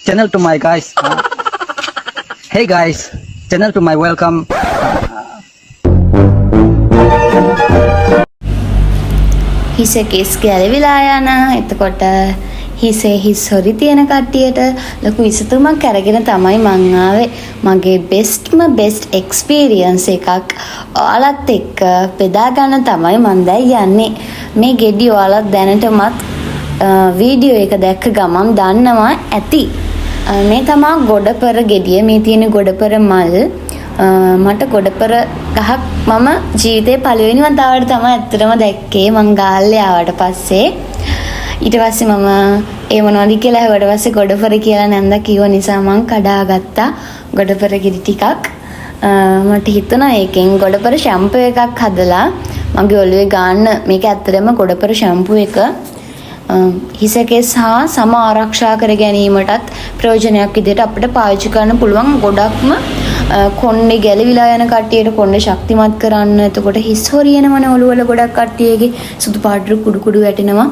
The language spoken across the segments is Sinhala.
channel to my guys. Hey guys, channel to my welcome. හිසේ කෙස් ගැලවිලා යන එතකොට හිසේ හිස් හොරි තියෙන කට්ටියට ලොකු විසතුමක් අරගෙන තමයි මං ආවේ. මගේ බෙස්ට් එක්ස්පීරියන්ස් එකක් ඔයාලත් එක්ක බෙදා ගන්න තමයි මං දැන් යන්නේ. මේ ගෙඩි ඔයාලත් දැනටමත් වීඩියෝ එක දැක්ක ගමන් දන්නවා ඇති. මේ තමා ගොඩපර ගෙඩිය. මේ තියෙන ගොඩපර මල්. මට ගොඩපර ගහක් මම ජීවිතේ පළවෙනි වතාවට තමයි ඇත්තටම දැක්කේ. මං ගාල්ලේ ආවට පස්සේ ඊට පස්සේ මම ඒ මොනවද කියලා ඇහුවට පස්සේ ගොඩපර කියලා නැන්දා කිව්ව නිසා මං කඩාගත්තා ගොඩපර ගෙඩි ටිකක්. මට හිතුණා ඒකෙන් ගොඩපර ෂැම්පූ එකක් හදලා මගේ ඔළුවේ ගාන්න. මේක ඇත්තටම ගොඩපර ෂැම්පූ එක හිසකෙස් හා සම ආරක්ෂා කර ගැනීමටත් ප්‍රයෝජනයක් විදිහට අපිට පාවිච්චි කරන්න පුළුවන්. ගොඩක්ම කොණ්ඩේ ගැලවිලා යන කට්ටියට කොණ්ඩේ ශක්තිමත් කරන්න. එතකොට හිස් හොරියනවනේ ඔළුවල ගොඩක් කට්ටියගේ සුදු පාටට කුඩු කුඩු වැටෙනවා.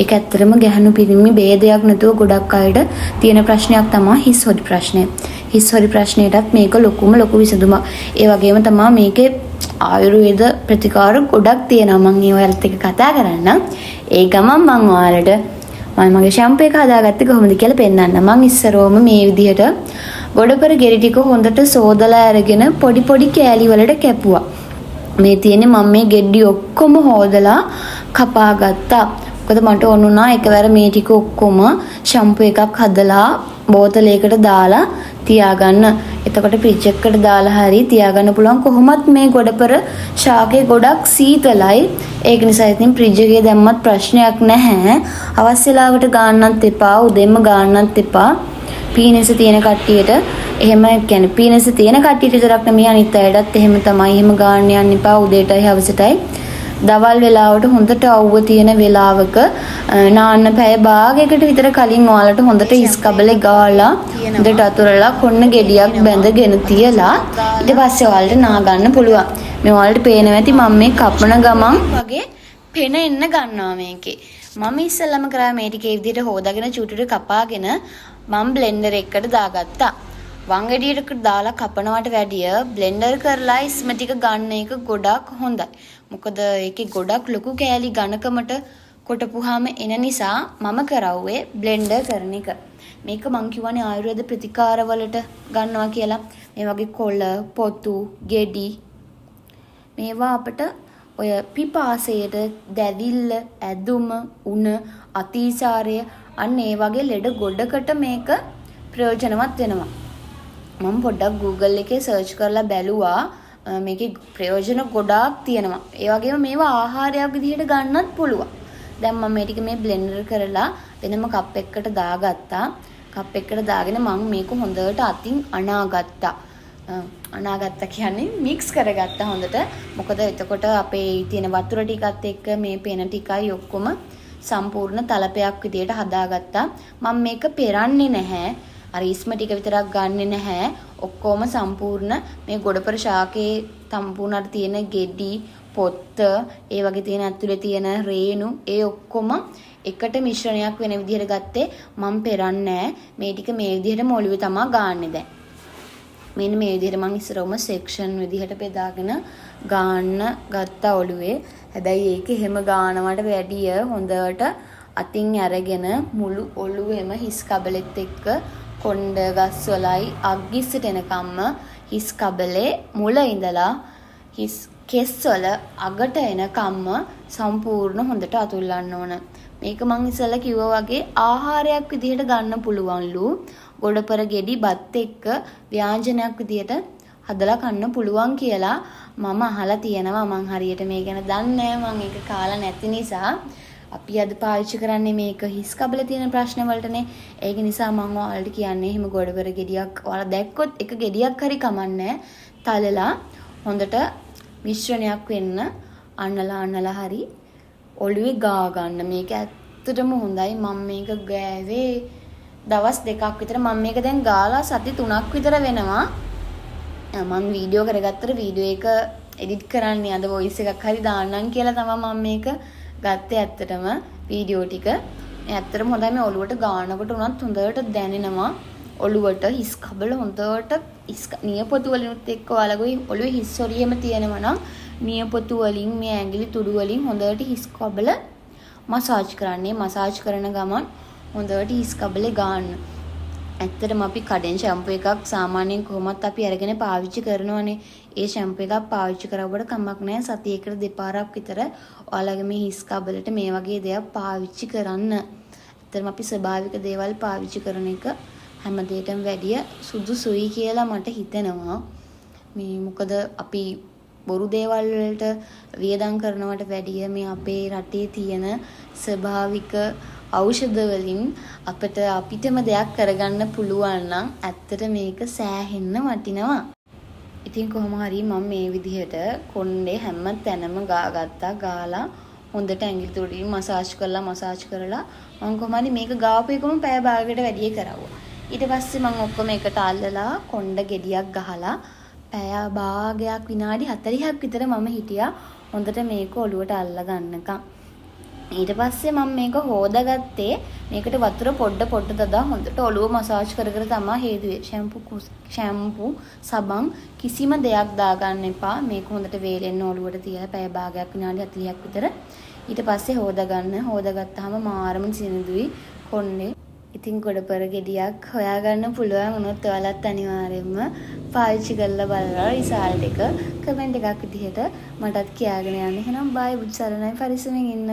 ඒක ඇත්තටම ගැහණු පිරිමි ભેදයක් නැතුව ගොඩක් අයට තියෙන ප්‍රශ්නයක් තමයි හිස් හොරි ප්‍රශ්නය. හිස් හොරි ප්‍රශ්නයටත් මේක ලොකු විසඳුමක්. ඒ වගේම තමයි මේකේ ආයුර්වේද ප්‍රතිකාර ගොඩක් තියෙනවා. මම ඒ ඔයාලත් එක්ක කතා කරන්නම්. ඒ ගමන් මම ඔයාලට මගේ ෂැම්පූ එක හදාගත්තේ කොහොමද කියලා පෙන්නන්න. මම ඉස්සරෝම මේ විදිහට ගොඩපර ගෙඩි ටික හොඳට සෝදලා අරගෙන පොඩි කෑලි වලට කැපුවා. මේ තියෙන්නේ මම මේ ගෙඩි ඔක්කොම හොදලා කපා ගත්තා. මොකද මට ඕනුණා එකවර මේ ටික ඔක්කොම ෂැම්පූ එකක් හදලා බෝතලයකට දාලා තියාගන්න. එතකොට ෆ්‍රිජ් එකකට දාලා හරි තියාගන්න පුළුවන්. කොහොමත් මේ ගොඩපර ශාකේ ගොඩක් සීතලයි. ඒක නිසා ඉතින් ෆ්‍රිජ් එකේ දැම්මත් ප්‍රශ්නයක් නැහැ. අවශ්‍ය වෙලාවට ගන්නත් එපා, උදෙන්ම ගන්නත් එපා. පීනස තියෙන කට්ටියට එහෙම කියන්නේ පීනස තියෙන කට්ටියට විතරක් නෙමෙයි අනිත් අයටත් එහෙම තමයි. එහෙම ගන්න යන්න එපා. උදේටයි හවසටයි දවල් වෙලාවට හොඳට අවුව තියෙන වෙලාවක නාන්න පැය භාගයකට විතර කලින් ඔයාලට හොඳට හිස් කබලේ ගාලා හොඳට අතුරලා කොන්න ගෙඩියක් බැඳගෙන තියලා ඊට පස්සේ ඔයාලට නා ගන්න පුළුවන්. මේ ඔයාලට පේනවා ඇති මම මේ කපන ගමන් වගේ පෙන එන්න ගන්නවා මේකේ. මම ඉස්සෙල්ලාම කරා මේ ටික ඒ විදිහට හොදාගෙන චූටුට කපාගෙන මම බ්ලෙන්ඩර් එකකට දාගත්තා. වංගෙඩියකට දාලා කපනවට වැඩිය බ්ලෙන්ඩර් කරලා ඉස්ම ටික ගන්න එක ගොඩක් හොඳයි. මොකද ඒකේ ගොඩක් ලොකු කෑලි ඝනකමට කොටපුවාම එන නිසා මම කරවුවේ බ්ලෙන්ඩර් කරන එක. මේක මං කියවනේ ආයුර්වේද ප්‍රතිකාරවලට ගන්නවා කියලා. මේ වගේ කොළ, පොතු, ගෙඩි මේවා අපිට ඔය පිපාසයට, දැවිල්ල, ඇදුම, උණ, අතිසාරය අන්න ඒ වගේ ලෙඩ ගොඩකට මේක ප්‍රයෝජනවත් වෙනවා. මම පොඩ්ඩක් Google එකේ සර්ච් කරලා බැලුවා. මේකේ ප්‍රයෝජන ගොඩාක් තියෙනවා. ඒ වගේම මේවා ආහාරයක් විදිහට ගන්නත් පුළුවන්. දැන් මම මේ ටික මේ බ්ලෙන්ඩර් කරලා වෙනම කප් එකකට දාගත්තා. කප් එකකට දාගෙන මම මේක හොඳට අතින් අනාගත්තා. අනාගත්තා කියන්නේ මික්ස් කරගත්තා හොඳට. මොකද එතකොට අපේ තියෙන වතුර ටිකත් එක්ක මේ පෙන ටිකයි ඔක්කොම සම්පූර්ණ තලපයක් විදිහට හදාගත්තා. මම මේක පෙරන්නේ නැහැ. අර ඉස්ම ටික විතරක් ගන්නෙ නැහැ. ඔක්කොම සම්පූර්ණ මේ ගොඩපර ශාකේ සම්පූර්ණට තියෙන ගෙඩි, පොත්ත, ඒ වගේ තියෙන ඇතුලේ තියෙන රේණු ඒ ඔක්කොම එකට මිශ්‍රණයක් වෙන විදිහට ගත්තේ. මම පෙරන්නේ මේ ටික මේ විදිහට ඔළුවේ තමා ගන්නෙ දැන්. මෙන්න මේ විදිහට මම ඉස්සරවම සෙක්ෂන් විදිහට බෙදාගෙන ගන්න ගත්තා ඔළුවේ. හැබැයි ඒක එහෙම ගන්නවට වැඩිය හොඳට අතින් අරගෙන මුළු ඔළුවෙම හිස් කබලෙත් එක්ක කොණ්ඩ ගස්වලයි අග්ගිස්සට එනකම්ම හිස් කබලේ මුල ඉඳලා හිස් කෙස්වල අගට එනකම්ම සම්පූර්ණ හොඳට අතුල්ලන්න ඕන. මේක මං ඉස්සෙල්ලා කිව්වා වගේ ආහාරයක් විදිහට ගන්න පුළුවන්ලු. ගොඩපර ගෙඩි බත් එක්ක ව්‍යාංජනයක් විදිහට හදලා කන්න පුළුවන් කියලා මම අහලා තියෙනවා. මං හරියට මේ ගැන දන්නේ නැහැ. මං ඒක කාලා නැති නිසා අපි අද පාවිච්චි කරන්නේ මේක හිස් කබල තියෙන ප්‍රශ්න වලටනේ. ඒක නිසා මම ඔයාලට කියන්නේ එහෙම ගොඩපර ගෙඩියක් ඔයාලා දැක්කොත් එක ගෙඩියක් හරි කමන්නේ තලලා හොඳට මිශ්‍රණයක් වෙන්න අන්නලා හරි ඔළුවේ ගා ගන්න. මේක ඇත්තටම හොඳයි. මම මේක ගෑවේ දවස් 2ක් විතර. මම මේක දැන් ගාලා සති 3ක් විතර වෙනවා. මම වීඩියෝ කරගත්තට වීඩියෝ එක එඩිට් කරන්නේ අද වොයිස් එකක් හරි දාන්නම් කියලා තමයි මම මේක ගත්තේ. ඇත්තටම වීඩියෝ ටික ඇත්තටම හොඳයි. මේ ඔළුවට ගානකොට උනත් හොඳට දැනෙනවා. ඔළුවට හිස් කබල හොඳට නියපොතු වලිනුත් එක්ක ඔයාලගේ ඔළුවේ හිස් හොරියෙම තියෙනවා නම් නියපොතු වලින් මේ ඇඟිලි තුඩු වලින් හොඳට හිස් කබල මසාජ් කරන්නේ. මසාජ් කරන ගමන් හොඳට හිස් කබලේ ගන්න. ඇත්තටම අපි කඩෙන් ෂැම්පූ එකක් සාමාන්‍යයෙන් කොහොමත් අපි අරගෙන පාවිච්චි කරනවනේ. ඒ ෂැම්පූ එකක් පාවිච්චි කරවුවට කමක් නැහැ. සතියකට දෙපාරක් විතර ඔයාලගේ මේ හිස් කබලට මේ වගේ දෙයක් පාවිච්චි කරන්න. ඇත්තටම අපි ස්වභාවික දේවල් පාවිච්චි කරන එක හැම දෙයකටම වැඩිය සුදුසුයි කියලා මට හිතෙනවා. මේ මොකද අපි බොරු දේවල් වලට වියදම් කරනවට වැඩිය මේ අපේ රටේ තියෙන ස්වභාවික ඖෂධ වලින් අපිටම දෙයක් කරගන්න පුළුවන් නම් ඇත්තට මේක සෑහෙන්න වටිනවා. ඉතින් කොහොම හරි මම මේ විදිහට කොණ්ඩේ හැම තැනම ගාගත්තා. ගාලා හොඳට ඇඟිලි තුඩින් මසාජ් කරලා මම කොහොම හරි මේක ගාපු එකම පැය භාගයකට වැඩි කරවුවා. ඊට පස්සේ මම ඔක්කොම එකට අල්ලලා කොණ්ඩ ගෙඩියක් ගහලා පැය භාගයක් විනාඩි 40ක් විතර මම හිටියා හොඳට මේක ඔලුවට අල්ල ගන්නකම්. ඊට පස්සේ මම මේක හොදාගත්තේ මේකට වතුර පොඩ දදා හොඳට ඔලුව මසාජ් කර තමයි හේදුවේ. ෂැම්පූ සබන් කිසිම දෙයක් දාගන්න එපා. මේක හොඳට වේලෙන්න ඔලුවට තියලා පැය භාගයක් විනාඩි 40ක් විතර ඊට පස්සේ හොදාගත්තාම මාරම සිනිඳුයි කොණ්ඩේ. ඉතින් ගොඩපර ගෙඩියක් හොයාගන්න පුළුවන් වුණොත් ඔයාලත් අනිවාර්යයෙන්ම පාවිච්චි කරලා බලලා රිසල්ට් එක කමෙන්ට් එකක් විදිහට මටත් කියාගෙන යන්න. එහෙනම් බයි බුත් සරණයි පරිස්සමෙන් ඉන්න.